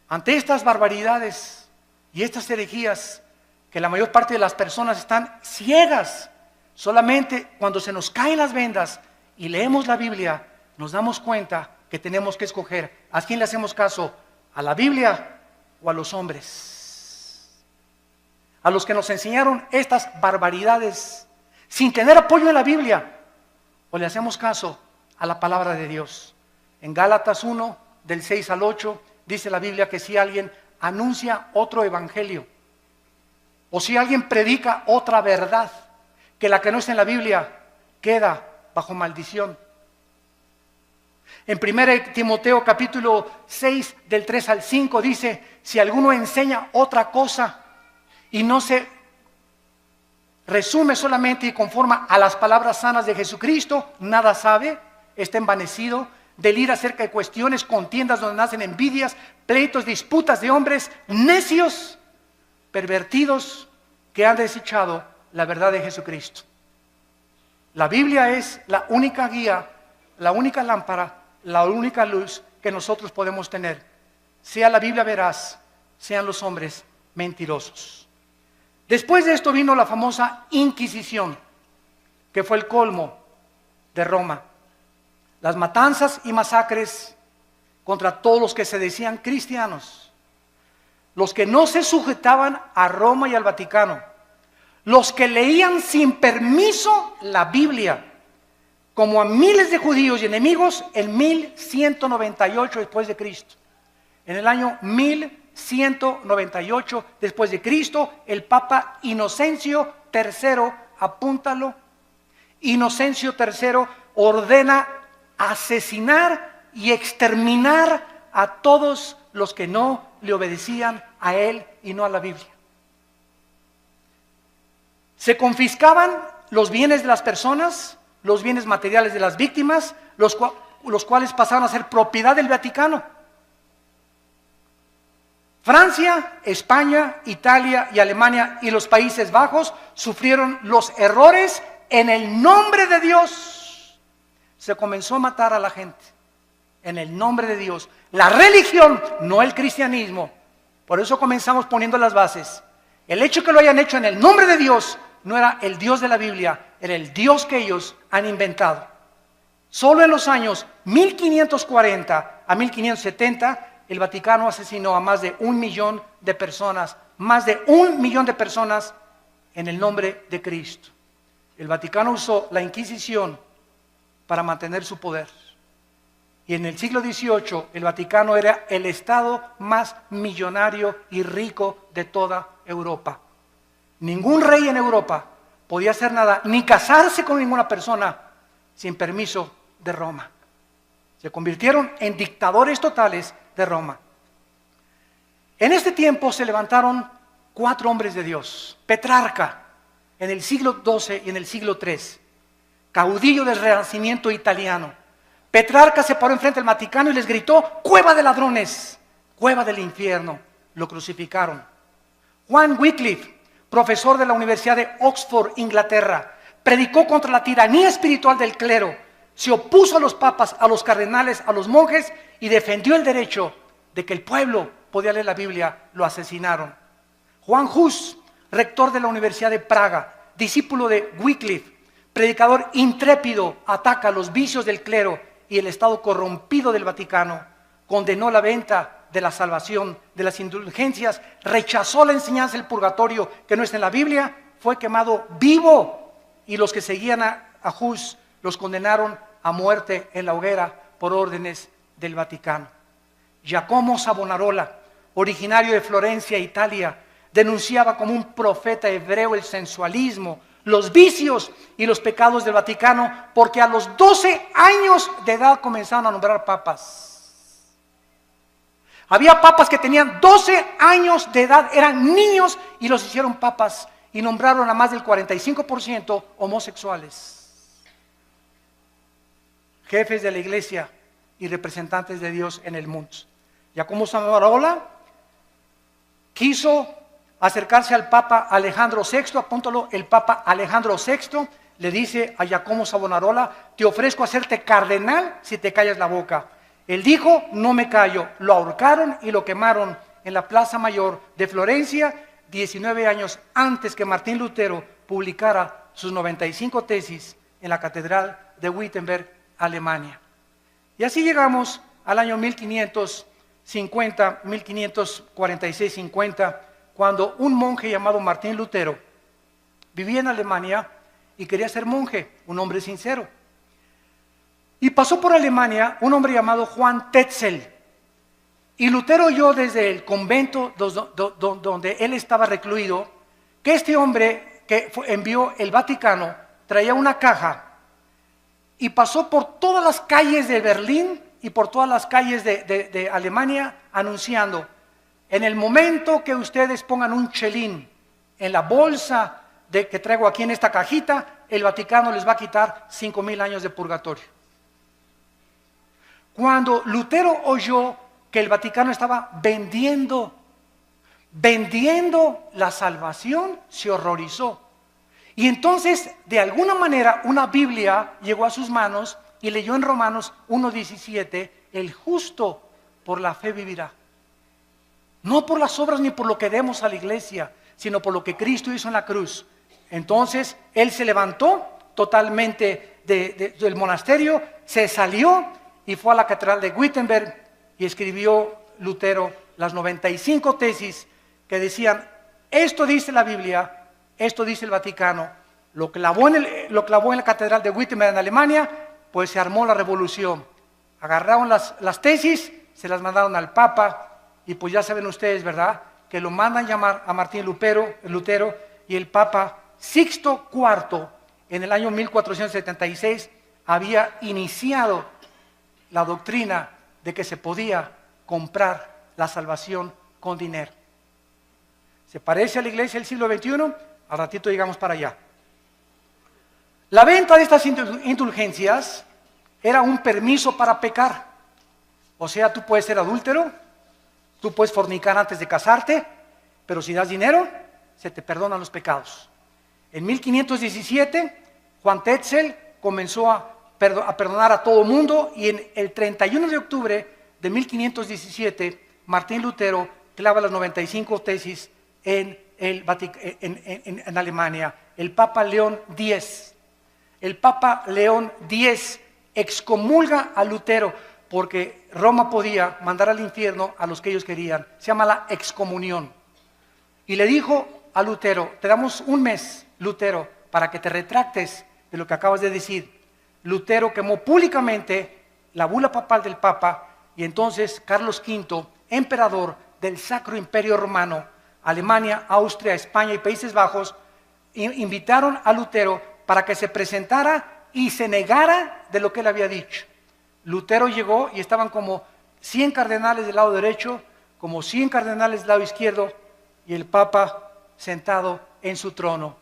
Ante estas barbaridades y estas herejías, que la mayor parte de las personas están ciegas, solamente cuando se nos caen las vendas y leemos la Biblia, nos damos cuenta que tenemos que escoger a quién le hacemos caso, a la Biblia o a los hombres, a los que nos enseñaron estas barbaridades sin tener apoyo en la Biblia, o le hacemos caso a la palabra de Dios. En Gálatas 1, del 6 al 8, dice la Biblia que si alguien anuncia otro evangelio, o si alguien predica otra verdad que la que no está en la Biblia, queda bajo maldición. En 1 Timoteo capítulo 6, del 3 al 5 dice, si alguno enseña otra cosa y no se resume solamente y conforma a las palabras sanas de Jesucristo, nada sabe, está envanecido, delira acerca de cuestiones, contiendas donde nacen envidias, pleitos, disputas de hombres necios, pervertidos, que han desechado la verdad de Jesucristo. La Biblia es la única guía, la única lámpara, la única luz que nosotros podemos tener. Sea la Biblia veraz, sean los hombres mentirosos. Después de esto vino la famosa Inquisición, que fue el colmo de Roma. Las matanzas y masacres contra todos los que se decían cristianos, los que no se sujetaban a Roma y al Vaticano, los que leían sin permiso la Biblia, como a miles de judíos y enemigos en 1198 después de Cristo. En el año 1198 después de Cristo, el Papa Inocencio III, apúntalo, Inocencio III ordena asesinar y exterminar a todos los que no le obedecían a él y no a la Biblia. Se confiscaban los bienes de las personas, los bienes materiales de las víctimas, los cuales pasaron a ser propiedad del Vaticano. Francia, España, Italia y Alemania y los Países Bajos sufrieron los errores en el nombre de Dios. Se comenzó a matar a la gente en el nombre de Dios. La religión, no el cristianismo. Por eso comenzamos poniendo las bases. El hecho que lo hayan hecho en el nombre de Dios no era el Dios de la Biblia, era el Dios que ellos han inventado. Solo en los años 1540 a 1570, el Vaticano asesinó a más de 1 millón de personas, más de 1 millón de personas en el nombre de Cristo. El Vaticano usó la Inquisición para mantener su poder. Y en el siglo XVIII, el Vaticano era el estado más millonario y rico de toda Europa. Ningún rey en Europa podía hacer nada, ni casarse con ninguna persona sin permiso de Roma. Se convirtieron en dictadores totales de Roma. En este tiempo se levantaron 4 hombres de Dios. Petrarca, en el siglo XII y en el siglo III, caudillo del Renacimiento italiano. Petrarca se paró enfrente del Vaticano y les gritó: cueva de ladrones, cueva del infierno. Lo crucificaron. Juan Wycliffe, profesor de la Universidad de Oxford, Inglaterra, predicó contra la tiranía espiritual del clero, se opuso a los papas, a los cardenales, a los monjes y defendió el derecho de que el pueblo podía leer la Biblia. Lo asesinaron. Juan Hus, rector de la Universidad de Praga, discípulo de Wycliffe, predicador intrépido, ataca los vicios del clero y el estado corrompido del Vaticano, condenó la venta de la salvación, de las indulgencias, rechazó la enseñanza del purgatorio que no está en la Biblia, fue quemado vivo, y los que seguían a Hus los condenaron a muerte en la hoguera por órdenes del Vaticano. Giacomo Savonarola, originario de Florencia, Italia, denunciaba como un profeta hebreo el sensualismo, los vicios y los pecados del Vaticano, porque a los 12 años de edad comenzaron a nombrar papas. Había papas que tenían 12 años de edad, eran niños y los hicieron papas y nombraron a más del 45% homosexuales. Jefes de la iglesia y representantes de Dios en el mundo. Giacomo Savonarola quiso acercarse al Papa Alejandro VI, apúntalo, el Papa Alejandro VI le dice a Giacomo Savonarola: te ofrezco hacerte cardenal si te callas la boca. Él dijo, no me callo. Lo ahorcaron y lo quemaron en la Plaza Mayor de Florencia, 19 años antes que Martín Lutero publicara sus 95 tesis en la Catedral de Wittenberg, Alemania. Y así llegamos al año 1550, 1546-50, cuando un monje llamado Martín Lutero vivía en Alemania y quería ser monje, un hombre sincero. Y pasó por Alemania un hombre llamado Juan Tetzel. Y Lutero oyó desde el convento donde él estaba recluido que este hombre que envió el Vaticano traía una caja y pasó por todas las calles de Berlín y por todas las calles de Alemania anunciando: en el momento que ustedes pongan un chelín en la bolsa que traigo aquí en esta cajita, el Vaticano les va a quitar 5,000 años de purgatorio. Cuando Lutero oyó que el Vaticano estaba vendiendo la salvación, se horrorizó. Y entonces, de alguna manera, una Biblia llegó a sus manos y leyó en Romanos 1:17, el justo por la fe vivirá. No por las obras ni por lo que demos a la iglesia, sino por lo que Cristo hizo en la cruz. Entonces, él se levantó totalmente del monasterio, se salió y fue a la catedral de Wittenberg y escribió Lutero las 95 tesis que decían: esto dice la Biblia, esto dice el Vaticano. Lo clavó en la catedral de Wittenberg en Alemania, pues se armó la revolución. Agarraron las tesis, se las mandaron al Papa, y pues ya saben ustedes, ¿verdad?, que lo mandan llamar a Martín Lutero, y el Papa Sixto IV, en el año 1476, había iniciado la doctrina de que se podía comprar la salvación con dinero. ¿Se parece a la iglesia del siglo XXI? Al ratito llegamos para allá. La venta de estas indulgencias era un permiso para pecar. O sea, tú puedes ser adúltero, tú puedes fornicar antes de casarte, pero si das dinero, se te perdonan los pecados. En 1517, Juan Tetzel comenzó a perdonar a todo mundo, y en el 31 de octubre de 1517, Martín Lutero clava las 95 tesis en Alemania. El Papa León X excomulga a Lutero porque Roma podía mandar al infierno a los que ellos querían. Se llama la excomunión. Y le dijo a Lutero: te damos un mes, Lutero, para que te retractes de lo que acabas de decir. Lutero quemó públicamente la bula papal del Papa, y entonces Carlos V, emperador del Sacro Imperio Romano, Alemania, Austria, España y Países Bajos, invitaron a Lutero para que se presentara y se negara de lo que él había dicho. Lutero llegó y estaban como 100 cardenales del lado derecho, como 100 cardenales del lado izquierdo, y el Papa sentado en su trono.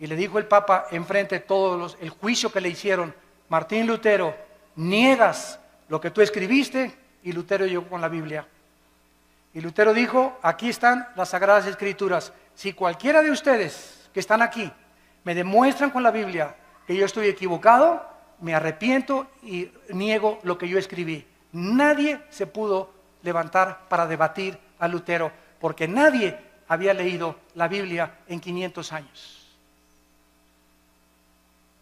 Y le dijo el Papa, enfrente de todos el juicio que le hicieron: Martín Lutero, niegas lo que tú escribiste. Y Lutero llegó con la Biblia. Y Lutero dijo: aquí están las Sagradas Escrituras. Si cualquiera de ustedes que están aquí me demuestran con la Biblia que yo estoy equivocado, me arrepiento y niego lo que yo escribí. Nadie se pudo levantar para debatir a Lutero, porque nadie había leído la Biblia en 500 años.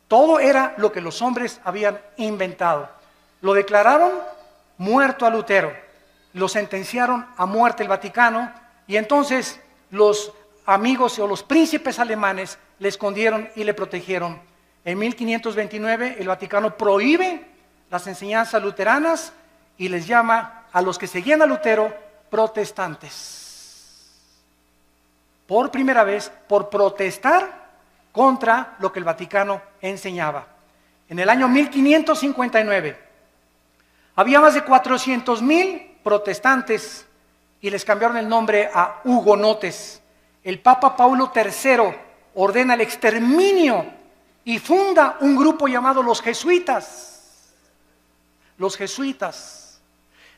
Todo era lo que los hombres habían inventado. Lo declararon muerto a Lutero, lo sentenciaron a muerte el Vaticano, y entonces los amigos o los príncipes alemanes le escondieron y le protegieron. En 1529 el Vaticano prohíbe las enseñanzas luteranas y les llama a los que seguían a Lutero protestantes. Por primera vez, por protestar contra lo que el Vaticano enseñaba. En el año 1559 había más de 400,000 protestantes y les cambiaron el nombre a hugonotes. El Papa Paulo III ordena el exterminio y funda un grupo llamado los jesuitas. Los jesuitas,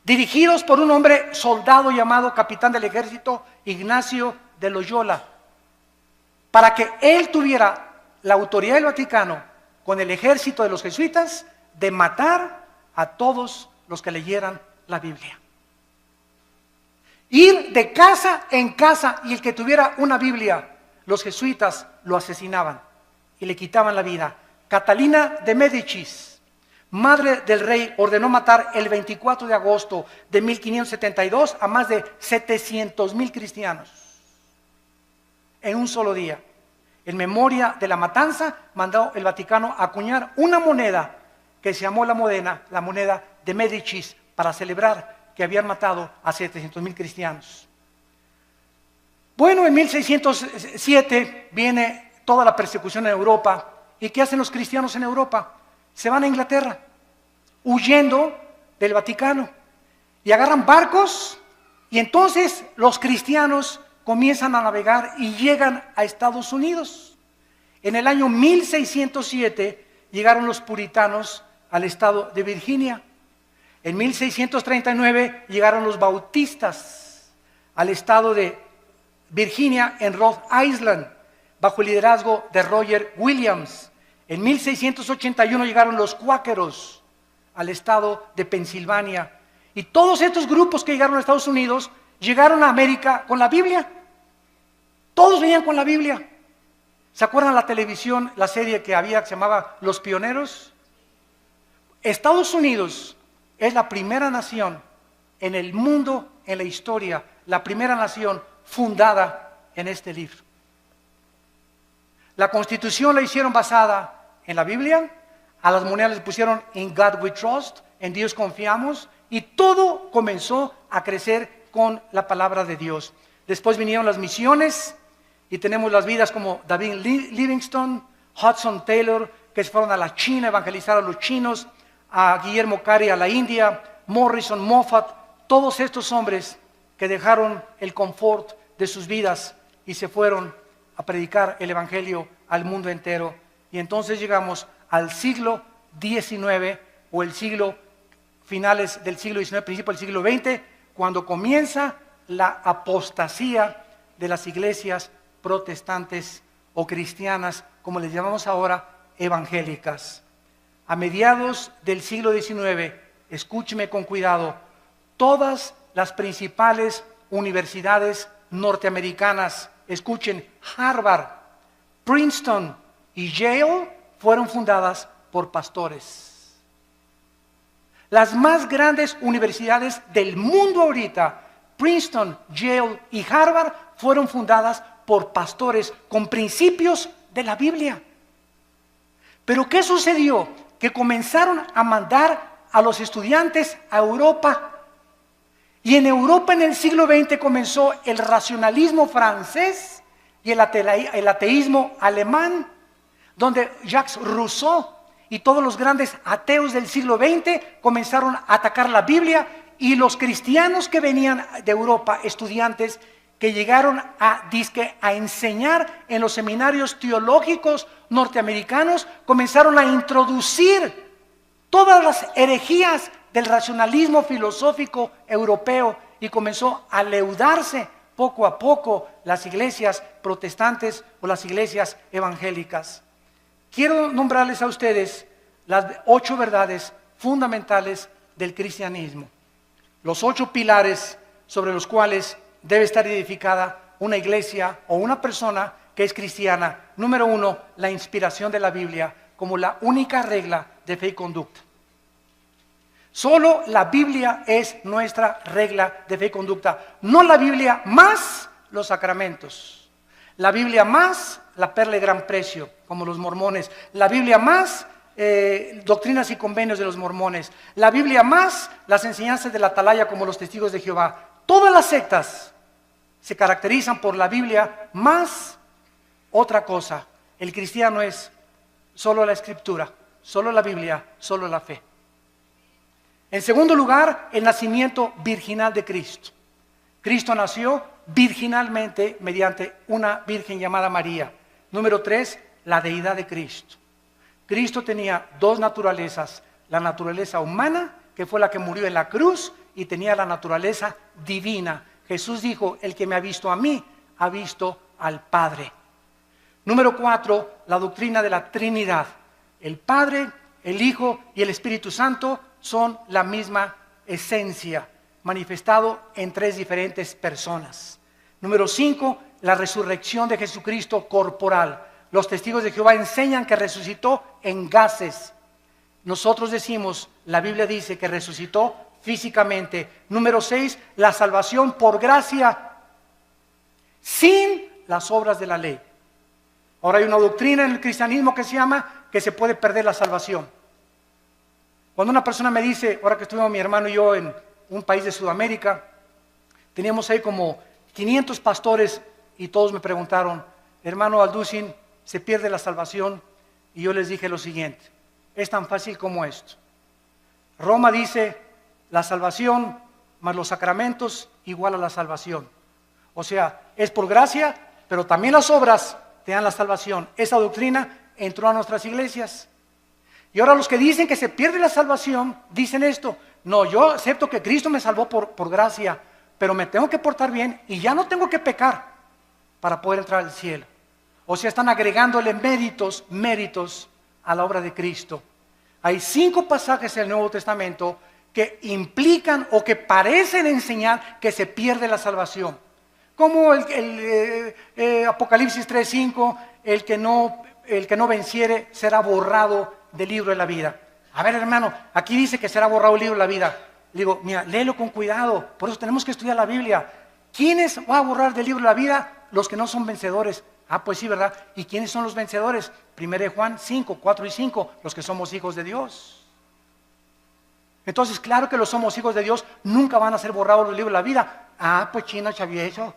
dirigidos por un hombre soldado llamado capitán del ejército Ignacio de Loyola, para que él tuviera la autoridad del Vaticano con el ejército de los jesuitas de matar a todos los que leyeran la Biblia. Ir de casa en casa, y el que tuviera una Biblia, los jesuitas lo asesinaban y le quitaban la vida. Catalina de Médicis, madre del rey, ordenó matar el 24 de agosto de 1572 a más de 700,000 cristianos en un solo día. En memoria de la matanza, mandó el Vaticano a acuñar una moneda que se llamó la moneda de Médicis, para celebrar que habían matado a 700,000 cristianos. Bueno, en 1607 viene toda la persecución en Europa. ¿Y qué hacen los cristianos en Europa? Se van a Inglaterra, huyendo del Vaticano, y agarran barcos, y entonces los cristianos comienzan a navegar y llegan a Estados Unidos. En el año 1607 llegaron los puritanos al estado de Virginia. En 1639 llegaron los bautistas al estado de Virginia, en Rhode Island, bajo el liderazgo de Roger Williams. En 1681 llegaron los cuáqueros al estado de Pensilvania. Y todos estos grupos que llegaron a Estados Unidos llegaron a América con la Biblia. Todos venían con la Biblia. ¿Se acuerdan la televisión, la serie que había que se llamaba Los Pioneros? Estados Unidos es la primera nación en el mundo, en la historia, la primera nación fundada en este libro. La Constitución la hicieron basada en la Biblia, a las monedas les pusieron "In God we trust", en Dios confiamos, y todo comenzó a crecer con la palabra de Dios. Después vinieron las misiones, y tenemos las vidas como David Livingstone, Hudson Taylor, que se fueron a la China a evangelizar a los chinos, a Guillermo Carey a la India, Morrison, Moffat, todos estos hombres que dejaron el confort de sus vidas y se fueron a predicar el evangelio al mundo entero. Y entonces llegamos al siglo XIX, o el siglo, finales del siglo XIX, principio del siglo XX, cuando comienza la apostasía de las iglesias protestantes o cristianas, como les llamamos ahora, evangélicas. A mediados del siglo XIX, escúcheme con cuidado, todas las principales universidades norteamericanas, escuchen, Harvard, Princeton y Yale, fueron fundadas por pastores. Las más grandes universidades del mundo ahorita, Princeton, Yale y Harvard, fueron fundadas por pastores con principios de la Biblia. Pero ¿qué sucedió? Que comenzaron a mandar a los estudiantes a Europa. Y en Europa en el siglo XX comenzó el racionalismo francés y el ateísmo alemán, donde Jacques Rousseau y todos los grandes ateos del siglo XX comenzaron a atacar la Biblia, y los cristianos que venían de Europa, estudiantes que llegaron a enseñar en los seminarios teológicos norteamericanos, comenzaron a introducir todas las herejías del racionalismo filosófico europeo, y comenzó a leudarse poco a poco las iglesias protestantes o las iglesias evangélicas. Quiero nombrarles a ustedes las 8 verdades fundamentales del cristianismo, los 8 pilares sobre los cuales debe estar edificada una iglesia o una persona que es cristiana. Número 1, la inspiración de la Biblia como la única regla de fe y conducta. Solo la Biblia es nuestra regla de fe y conducta, no la Biblia más los sacramentos, la Biblia más la perla de gran precio, como los mormones, la Biblia más doctrinas y convenios de los mormones, la Biblia más las enseñanzas de la atalaya, como los testigos de Jehová. Todas las sectas se caracterizan por la Biblia más otra cosa. El cristiano es solo la Escritura, solo la Biblia, solo la fe. En segundo lugar, el nacimiento virginal de Cristo. Cristo nació virginalmente mediante una virgen llamada María. Número 3, la deidad de Cristo. Cristo tenía 2 naturalezas, la naturaleza humana, que fue la que murió en la cruz, y tenía la naturaleza divina. Jesús dijo: el que me ha visto a mí, ha visto al Padre. Número 4, la doctrina de la Trinidad. El Padre, el Hijo y el Espíritu Santo son la misma esencia, manifestado en 3 diferentes personas. Número 5, la resurrección de Jesucristo corporal. Los testigos de Jehová enseñan que resucitó en gases. Nosotros decimos, la Biblia dice que resucitó físicamente. Número 6, la salvación por gracia, sin las obras de la ley. Ahora hay una doctrina en el cristianismo que se llama que se puede perder la salvación. Cuando una persona me dice, ahora que estuvimos mi hermano y yo en un país de Sudamérica, teníamos ahí como 500 pastores y todos me preguntaron, hermano Alducin, ¿se pierde la salvación? Y yo les dije lo siguiente, es tan fácil como esto. Roma dice, la salvación más los sacramentos igual a la salvación. O sea, es por gracia, pero también las obras te dan la salvación. Esa doctrina entró a nuestras iglesias. Y ahora los que dicen que se pierde la salvación, dicen esto, no, yo acepto que Cristo me salvó por gracia, pero me tengo que portar bien y ya no tengo que pecar para poder entrar al cielo. O sea, están agregándole méritos a la obra de Cristo. Hay 5 pasajes en el Nuevo Testamento que implican o que parecen enseñar que se pierde la salvación. Como el Apocalipsis 3:5, el que no venciere será borrado del libro de la vida. A ver, hermano, aquí dice que será borrado el libro de la vida. Le digo, mira, léelo con cuidado, por eso tenemos que estudiar la Biblia. ¿Quiénes va a borrar del libro de la vida? Los que no son vencedores. Ah, pues sí, ¿verdad? ¿Y quiénes son los vencedores? 1 Juan 5, 4 y 5, los que somos hijos de Dios. Entonces, claro que los somos hijos de Dios, nunca van a ser borrados del libro de la vida. Ah, pues chino, chavieso.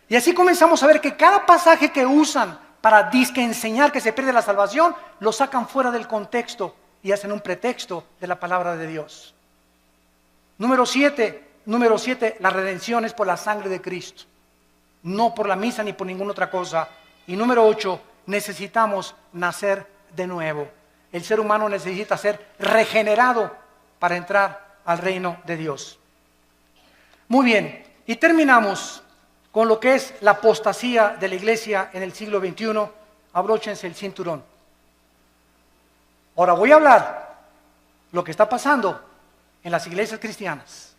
Y así comenzamos a ver que cada pasaje que usan para disque enseñar que se pierde la salvación, lo sacan fuera del contexto y hacen un pretexto de la palabra de Dios. Número 7, la redención es por la sangre de Cristo, no por la misa ni por ninguna otra cosa. Y número 8, necesitamos nacer de nuevo. El ser humano necesita ser regenerado para entrar al reino de Dios. Muy bien, y terminamos con lo que es la apostasía de la iglesia en el siglo XXI. Abróchense el cinturón. Ahora voy a hablar lo que está pasando en las iglesias cristianas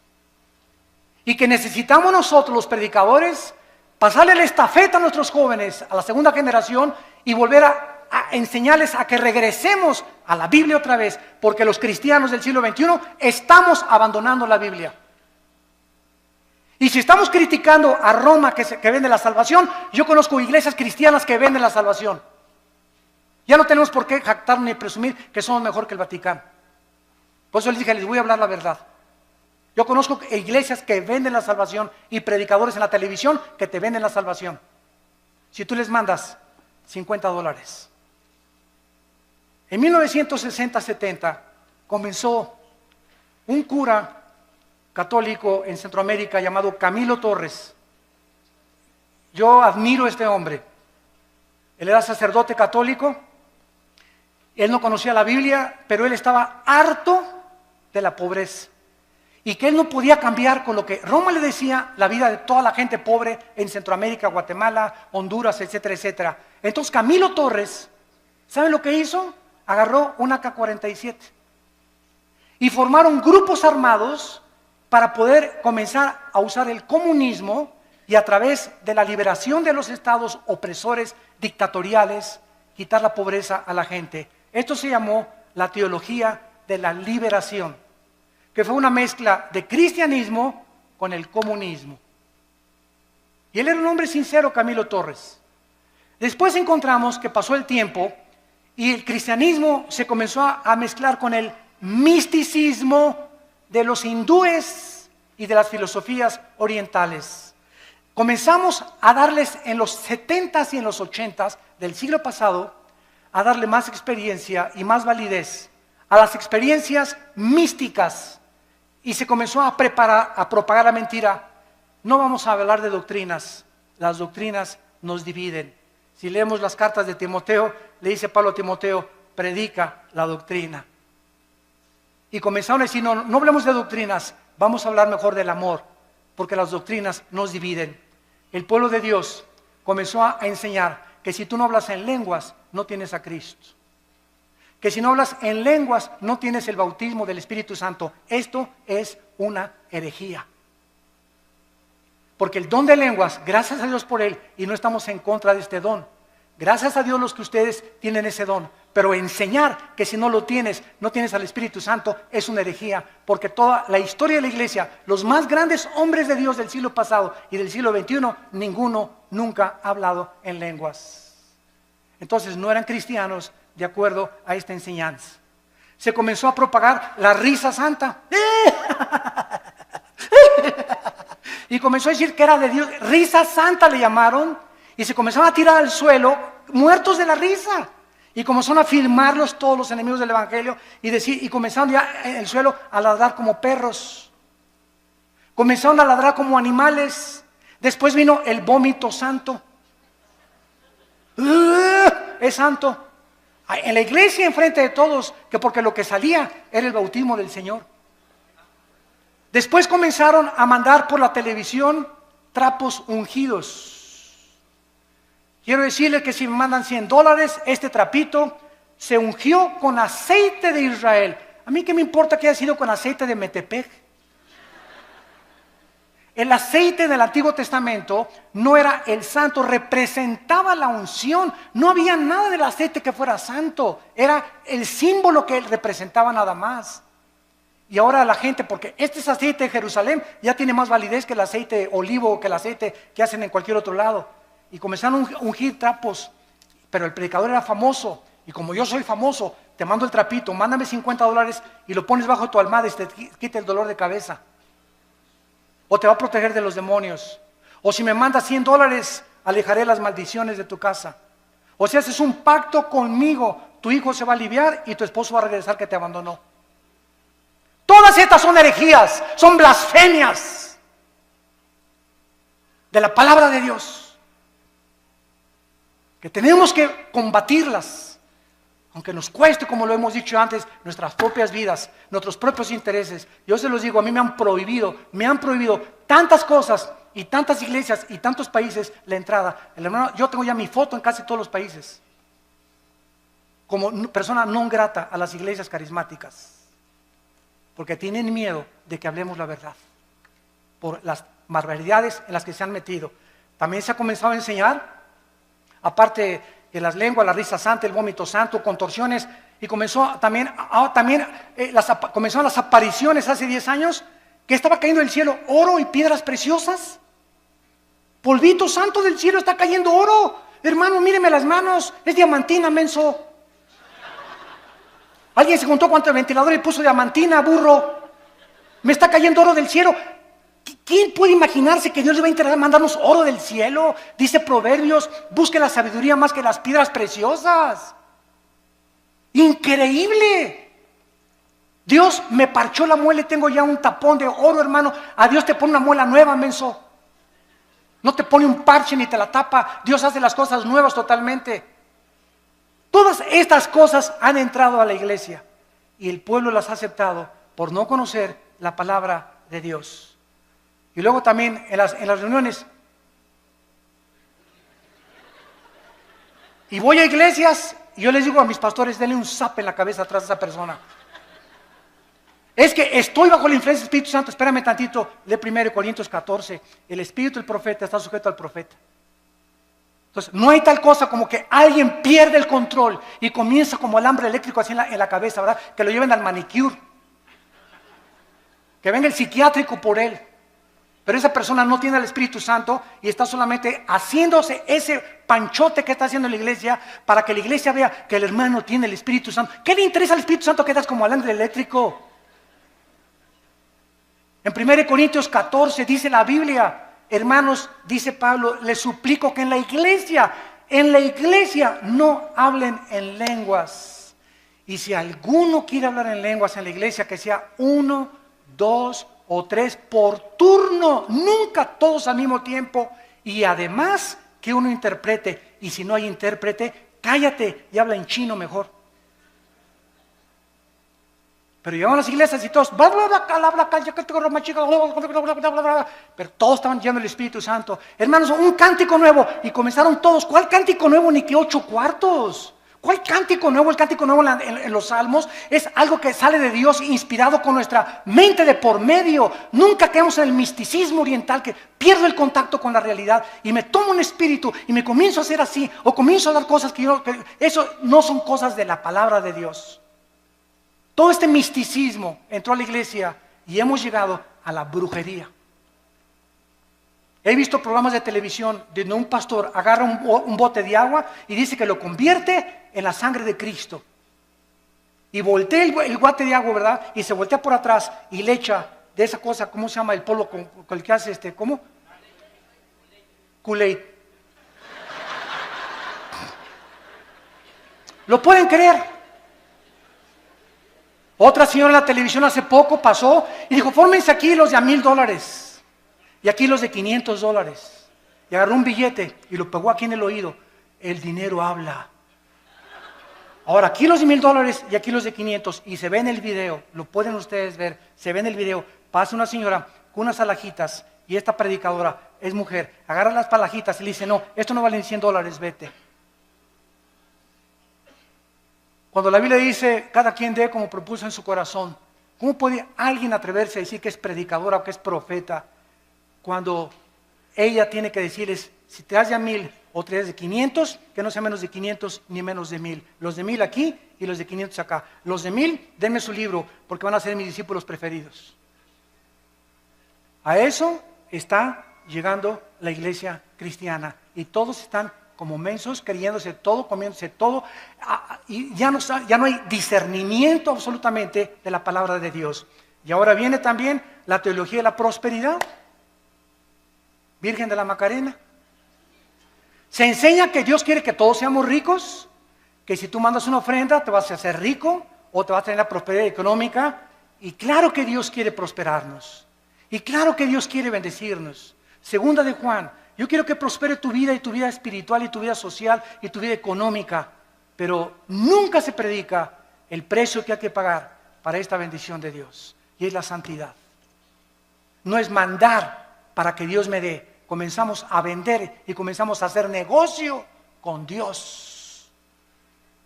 y que necesitamos nosotros los predicadores pasarle la estafeta a nuestros jóvenes, a la segunda generación, y volver a enseñarles a que regresemos a la Biblia otra vez, porque los cristianos del siglo XXI estamos abandonando la Biblia. Y si estamos criticando a Roma que vende la salvación, yo conozco iglesias cristianas que venden la salvación. Ya no tenemos por qué jactarnos ni presumir que somos mejor que el Vaticano. Por eso les dije, les voy a hablar la verdad. Yo conozco iglesias que venden la salvación y predicadores en la televisión que te venden la salvación. Si tú les mandas $50. En 1960-70 comenzó un cura católico en Centroamérica llamado Camilo Torres. Yo admiro a este hombre. Él era sacerdote católico. Él no conocía la Biblia, pero él estaba harto de la pobreza. Y que él no podía cambiar con lo que Roma le decía la vida de toda la gente pobre en Centroamérica, Guatemala, Honduras, etcétera, etcétera. Entonces Camilo Torres, ¿saben lo que hizo? Agarró un AK-47 y formaron grupos armados para poder comenzar a usar el comunismo y a través de la liberación de los estados opresores dictatoriales, quitar la pobreza a la gente. Esto se llamó la teología de la liberación, que fue una mezcla de cristianismo con el comunismo. Y él era un hombre sincero, Camilo Torres. Después encontramos que pasó el tiempo y el cristianismo se comenzó a mezclar con el misticismo de los hindúes y de las filosofías orientales. Comenzamos a darles en los 70s y en los 80s del siglo pasado, a darle más experiencia y más validez a las experiencias místicas, y se comenzó a propagar la mentira. No vamos a hablar de doctrinas, las doctrinas nos dividen. Si leemos las cartas de Timoteo, le dice Pablo a Timoteo, predica la doctrina. Y comenzaron a decir, no hablemos de doctrinas, vamos a hablar mejor del amor, porque las doctrinas nos dividen. El pueblo de Dios comenzó a enseñar que si tú no hablas en lenguas, no tienes a Cristo. que si no hablas en lenguas no tienes el bautismo del Espíritu Santo. Esto es una herejía. Porque el don de lenguas, gracias a Dios por él, y no estamos en contra de este don. Gracias a Dios los que ustedes tienen ese don. Pero enseñar que si no lo tienes, no tienes al Espíritu Santo, es una herejía. Porque toda la historia de la iglesia, los más grandes hombres de Dios del siglo pasado y del siglo XXI, ninguno nunca ha hablado en lenguas. Entonces no eran cristianos de acuerdo a esta enseñanza. Se comenzó a propagar la risa santa. Y comenzó a decir que era de Dios. Risa santa le llamaron. Y se comenzaron a tirar al suelo, muertos de la risa. Y comenzaron a filmarlos todos los enemigos del evangelio. Y comenzaron ya en el suelo a ladrar como perros. Comenzaron a ladrar como animales. Después vino el vómito santo. Es santo. En la iglesia, enfrente de todos, que porque lo que salía era el bautismo del Señor. Después comenzaron a mandar por la televisión trapos ungidos. Quiero decirles que si me mandan $100, este trapito se ungió con aceite de Israel. A mí qué me importa que haya sido con aceite de Metepec. El aceite del Antiguo Testamento no era el santo, representaba la unción. No había nada del aceite que fuera santo, era el símbolo que representaba nada más. Y ahora la gente, porque este es aceite de Jerusalén, ya tiene más validez que el aceite olivo o que el aceite que hacen en cualquier otro lado. Y comenzaron a ungir trapos, pero el predicador era famoso. Y como yo soy famoso, te mando el trapito, mándame $50 y lo pones bajo tu almohada y te quita el dolor de cabeza. O te va a proteger de los demonios. O si me mandas $100, alejaré las maldiciones de tu casa. O si haces un pacto conmigo, tu hijo se va a aliviar y tu esposo va a regresar que te abandonó. Todas estas son herejías, son blasfemias de la palabra de Dios, que tenemos que combatirlas, aunque nos cueste, como lo hemos dicho antes, nuestras propias vidas, nuestros propios intereses. Yo se los digo, a mí me han prohibido tantas cosas y tantas iglesias y tantos países la entrada. Hermano, yo tengo ya mi foto en casi todos los países, como persona non grata a las iglesias carismáticas. Porque tienen miedo de que hablemos la verdad, por las barbaridades en las que se han metido. También se ha comenzado a enseñar, aparte de las lenguas, la risa santa, el vómito santo, contorsiones, y comenzaron las apariciones hace 10 años, que estaba cayendo del cielo oro y piedras preciosas. Polvito santo del cielo, está cayendo oro. Hermano, míreme las manos, es diamantina, menso. Alguien se juntó contra el ventilador y puso diamantina, burro. Me está cayendo oro del cielo. ¿Quién puede imaginarse que Dios le va a interesar mandarnos oro del cielo? Dice Proverbios, busque la sabiduría más que las piedras preciosas. Increíble. Dios me parchó la muela y tengo ya un tapón de oro, hermano. A Dios te pone una muela nueva, menso. No te pone un parche ni te la tapa. Dios hace las cosas nuevas totalmente. Todas estas cosas han entrado a la iglesia y el pueblo las ha aceptado por no conocer la palabra de Dios. Y luego también en las reuniones. Y voy a iglesias y yo les digo a mis pastores, denle un zape en la cabeza atrás de esa persona. Es que estoy bajo la influencia del Espíritu Santo. Espérame tantito, lee 1 Corintios 14. El espíritu del profeta está sujeto al profeta. Entonces, no hay tal cosa como que alguien pierde el control y comienza como alambre eléctrico así en la cabeza, ¿verdad? Que lo lleven al manicure. Que venga el psiquiátrico por él. Pero esa persona no tiene el Espíritu Santo y está solamente haciéndose ese panchote que está haciendo la iglesia para que la iglesia vea que el hermano tiene el Espíritu Santo. ¿Qué le interesa al Espíritu Santo que estás como alambre eléctrico? En 1 Corintios 14 dice la Biblia, hermanos, dice Pablo, les suplico que en la iglesia no hablen en lenguas. Y si alguno quiere hablar en lenguas en la iglesia, que sea 1, 2 o 3 por turno, nunca todos al mismo tiempo. Y además que uno interprete. Y si no hay intérprete, cállate y habla en chino mejor. Pero llegaban a las iglesias y todos, pero todos estaban llenos del Espíritu Santo. Hermanos, un cántico nuevo. Y comenzaron todos, ¿cuál cántico nuevo? Ni que 8 cuartos. ¿Cuál cántico nuevo? El cántico nuevo en los salmos es algo que sale de Dios, inspirado con nuestra mente de por medio. Nunca caemos en el misticismo oriental, que pierdo el contacto con la realidad y me tomo un espíritu y me comienzo a hacer así, o comienzo a dar cosas que eso no son cosas de la palabra de Dios. Todo este misticismo entró a la iglesia y hemos llegado a la brujería. He visto programas de televisión donde un pastor agarra un bote de agua y dice que lo convierte en la sangre de Cristo. Y voltea el bote de agua, ¿verdad? Y se voltea por atrás y le echa de esa cosa, ¿cómo se llama? El polvo con el que hace ¿cómo? Kool-Aid. ¿Lo pueden creer? Otra señora en la televisión hace poco pasó y dijo, fórmense aquí los de $1,000. Y aquí los de $500. Y agarró un billete y lo pegó aquí en el oído. El dinero habla. Ahora aquí los de $1,000 y aquí los de 500. Y se ve en el video, lo pueden ustedes ver, se ve en el video. Pasa una señora con unas alhajitas y esta predicadora es mujer. Agarra las alhajitas y le dice, no, esto no vale $100, vete. Cuando la Biblia dice, cada quien dé como propuso en su corazón, ¿cómo puede alguien atreverse a decir que es predicadora o que es profeta? Cuando ella tiene que decirles, si te das de 1,000 o te das de 500, que no sea menos de 500 ni menos de 1,000. Los de 1,000 aquí y los de 500 acá. Los de 1,000, denme su libro, porque van a ser mis discípulos preferidos. A eso está llegando la iglesia cristiana. Y todos están como mensos, creyéndose todo, comiéndose todo. Y ya no hay discernimiento absolutamente de la palabra de Dios. Y ahora viene también la teología de la prosperidad. Virgen de la Macarena. Se enseña que Dios quiere que todos seamos ricos, que si tú mandas una ofrenda te vas a hacer rico o te vas a tener la prosperidad económica. Y claro que Dios quiere prosperarnos. Y claro que Dios quiere bendecirnos. Segunda de Juan, yo quiero que prospere tu vida y tu vida espiritual y tu vida social y tu vida económica. Pero nunca se predica el precio que hay que pagar para esta bendición de Dios. Y es la santidad. No es mandar para que Dios me dé. Comenzamos a vender y comenzamos a hacer negocio con Dios.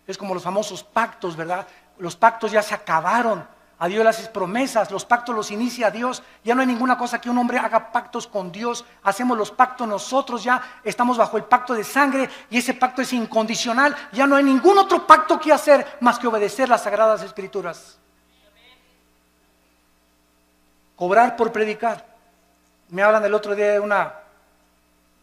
Es como los famosos pactos, ¿verdad? Los pactos ya se acabaron. A Dios le haces promesas, los pactos los inicia Dios. Ya no hay ninguna cosa que un hombre haga pactos con Dios. Hacemos los pactos nosotros, ya estamos bajo el pacto de sangre y ese pacto es incondicional. Ya no hay ningún otro pacto que hacer más que obedecer las sagradas escrituras. Cobrar por predicar. Me hablan el otro día de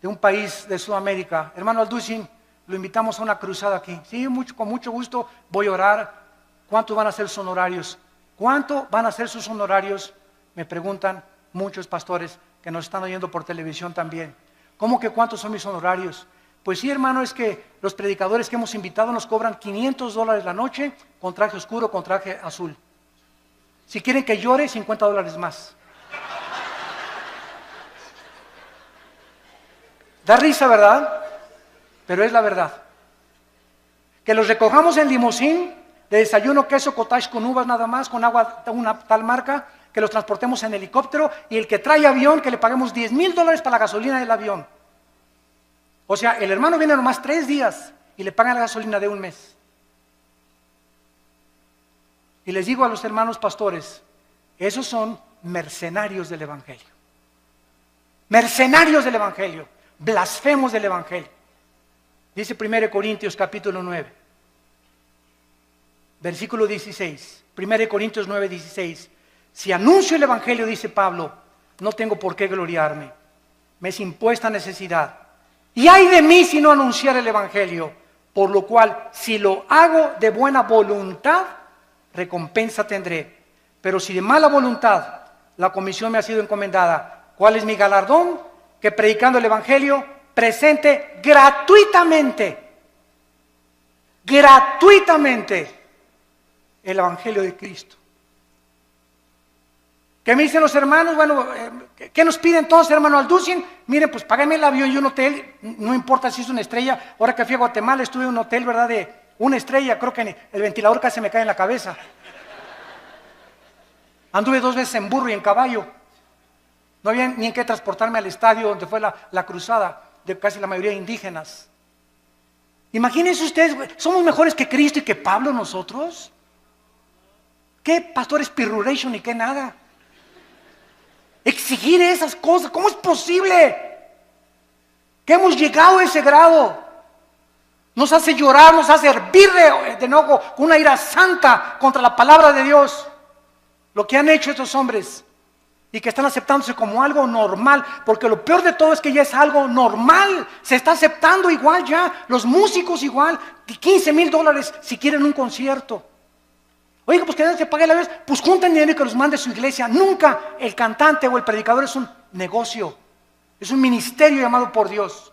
un país de Sudamérica. Hermano Alducin, lo invitamos a una cruzada aquí. Sí, con mucho gusto voy a orar. ¿Cuántos van a ser sus honorarios? ¿Cuánto van a ser sus honorarios? Me preguntan muchos pastores que nos están oyendo por televisión también. ¿Cómo que cuántos son mis honorarios? Pues sí, hermano, es que los predicadores que hemos invitado nos cobran $500 la noche con traje oscuro, con traje azul. Si quieren que llore, $50 más. Da risa, ¿verdad? Pero es la verdad. Que los recojamos en limusín, de desayuno, queso, cottage con uvas nada más, con agua de una tal marca, que los transportemos en helicóptero, y el que trae avión, que le paguemos $10,000 para la gasolina del avión. O sea, el hermano viene nomás 3 días y le pagan la gasolina de un mes. Y les digo a los hermanos pastores, esos son mercenarios del Evangelio. Mercenarios del Evangelio. Blasfemos del Evangelio. Dice 1 Corintios capítulo 9, versículo 16. 1 Corintios 9, 16. Si anuncio el Evangelio, dice Pablo, no tengo por qué gloriarme. Me es impuesta necesidad. Y ay de mí si no anunciar el Evangelio. Por lo cual, si lo hago de buena voluntad, recompensa tendré. Pero si de mala voluntad, la comisión me ha sido encomendada. ¿Cuál es mi galardón? Que predicando el Evangelio, presente gratuitamente el Evangelio de Cristo. ¿Qué me dicen los hermanos? Bueno, ¿qué nos pide entonces, hermano Alducin? Miren, pues págame el avión y un hotel, no importa si es una estrella. Ahora que fui a Guatemala estuve en un hotel, ¿verdad? De una estrella, creo que el ventilador casi me cae en la cabeza. Anduve 2 veces en burro y en caballo. No había ni en qué transportarme al estadio donde fue la cruzada de casi la mayoría de indígenas. Imagínense ustedes, güey, ¿somos mejores que Cristo y que Pablo nosotros? ¿Qué pastores pirruration y qué nada? Exigir esas cosas, ¿cómo es posible? Que hemos llegado a ese grado. Nos hace llorar, nos hace hervir de enojo, con una ira santa contra la palabra de Dios. Lo que han hecho estos hombres y que están aceptándose como algo normal, porque lo peor de todo es que ya es algo normal. Se está aceptando igual ya, los músicos igual, $15,000 si quieren un concierto. Oiga, pues que no se pague la vez, pues junten dinero y que los mande su iglesia. Nunca el cantante o el predicador es un negocio, es un ministerio llamado por Dios.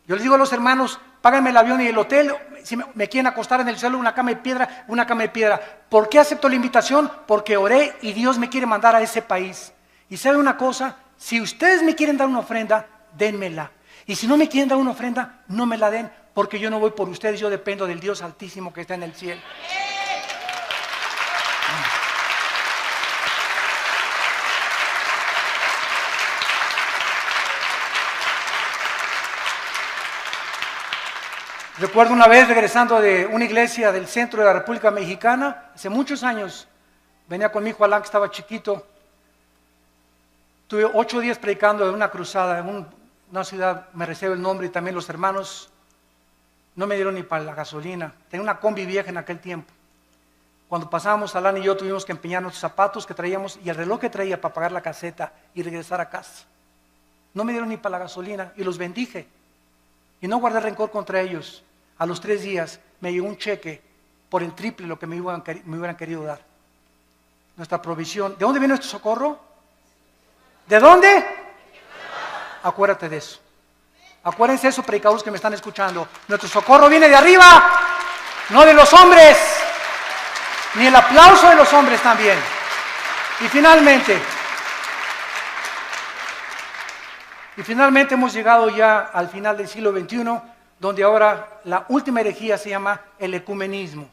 Yo les digo a los hermanos, páganme el avión y el hotel, si me quieren acostar en el suelo, una cama de piedra, una cama de piedra. ¿Por qué acepto la invitación? Porque oré y Dios me quiere mandar a ese país. Y ¿sabe una cosa? Si ustedes me quieren dar una ofrenda, dénmela. Y si no me quieren dar una ofrenda, no me la den, porque yo no voy por ustedes, yo dependo del Dios Altísimo que está en el cielo. Recuerdo una vez regresando de una iglesia del centro de la República Mexicana, hace muchos años, venía con mi hijo Alan que estaba chiquito, tuve 8 días predicando en una cruzada, en una ciudad, me reservo el nombre, y también los hermanos no me dieron ni para la gasolina, tenía una combi vieja en aquel tiempo. Cuando pasábamos, Alan y yo tuvimos que empeñar nuestros zapatos que traíamos y el reloj que traía para pagar la caseta y regresar a casa. No me dieron ni para la gasolina y los bendije y no guardé rencor contra ellos. A los 3 días me llegó un cheque por el triple de lo que me hubieran querido dar. Nuestra provisión. ¿De dónde viene nuestro socorro? ¿De dónde? Acuérdate de eso. Acuérdense de eso, predicadores que me están escuchando. Nuestro socorro viene de arriba, no de los hombres, ni el aplauso de los hombres también. Y finalmente hemos llegado ya al final del siglo XXI, donde ahora la última herejía se llama el ecumenismo.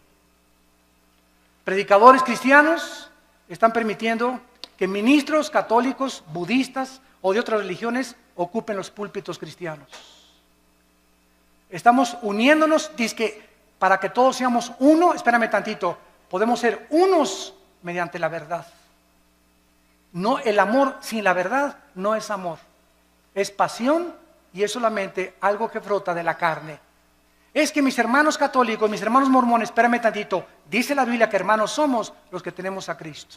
Predicadores cristianos están permitiendo que ministros católicos, budistas o de otras religiones ocupen los púlpitos cristianos. Estamos uniéndonos, dizque para que todos seamos uno. Espérame tantito, podemos ser unos mediante la verdad. No, el amor sin la verdad no es amor, es pasión. Y es solamente algo que brota de la carne. Es que mis hermanos católicos, mis hermanos mormones, espérame tantito, dice la Biblia que hermanos somos los que tenemos a Cristo.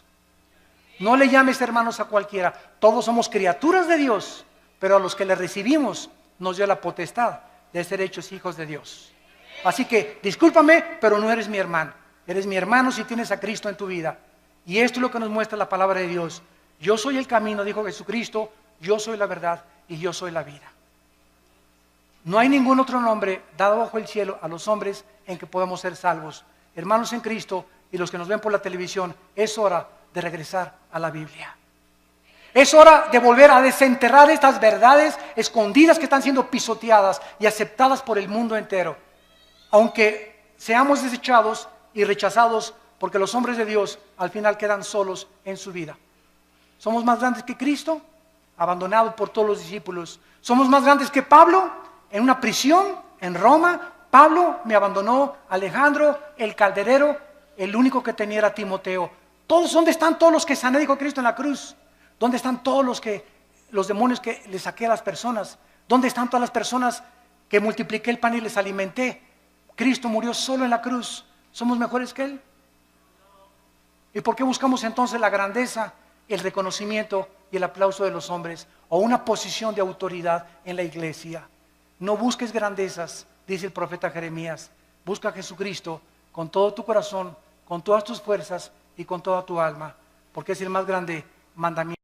No le llames hermanos a cualquiera, todos somos criaturas de Dios, pero a los que le recibimos nos dio la potestad de ser hechos hijos de Dios. Así que, discúlpame, pero no eres mi hermano. Eres mi hermano si tienes a Cristo en tu vida. Y esto es lo que nos muestra la palabra de Dios. Yo soy el camino, dijo Jesucristo, yo soy la verdad y yo soy la vida. No hay ningún otro nombre dado bajo el cielo a los hombres en que podamos ser salvos. Hermanos en Cristo y los que nos ven por la televisión, es hora de regresar a la Biblia. Es hora de volver a desenterrar estas verdades escondidas que están siendo pisoteadas y aceptadas por el mundo entero. Aunque seamos desechados y rechazados, porque los hombres de Dios al final quedan solos en su vida. ¿Somos más grandes que Cristo? Abandonado por todos los discípulos. ¿Somos más grandes que Pablo? En una prisión en Roma, Pablo me abandonó, Alejandro, el calderero, el único que tenía era Timoteo. ¿Dónde están todos los que sané, dijo Cristo en la cruz? ¿Dónde están todos los demonios que le saqué a las personas? ¿Dónde están todas las personas que multipliqué el pan y les alimenté? Cristo murió solo en la cruz. ¿Somos mejores que Él? ¿Y por qué buscamos entonces la grandeza, el reconocimiento y el aplauso de los hombres o una posición de autoridad en la iglesia? No busques grandezas, dice el profeta Jeremías. Busca a Jesucristo con todo tu corazón, con todas tus fuerzas y con toda tu alma, porque es el más grande mandamiento.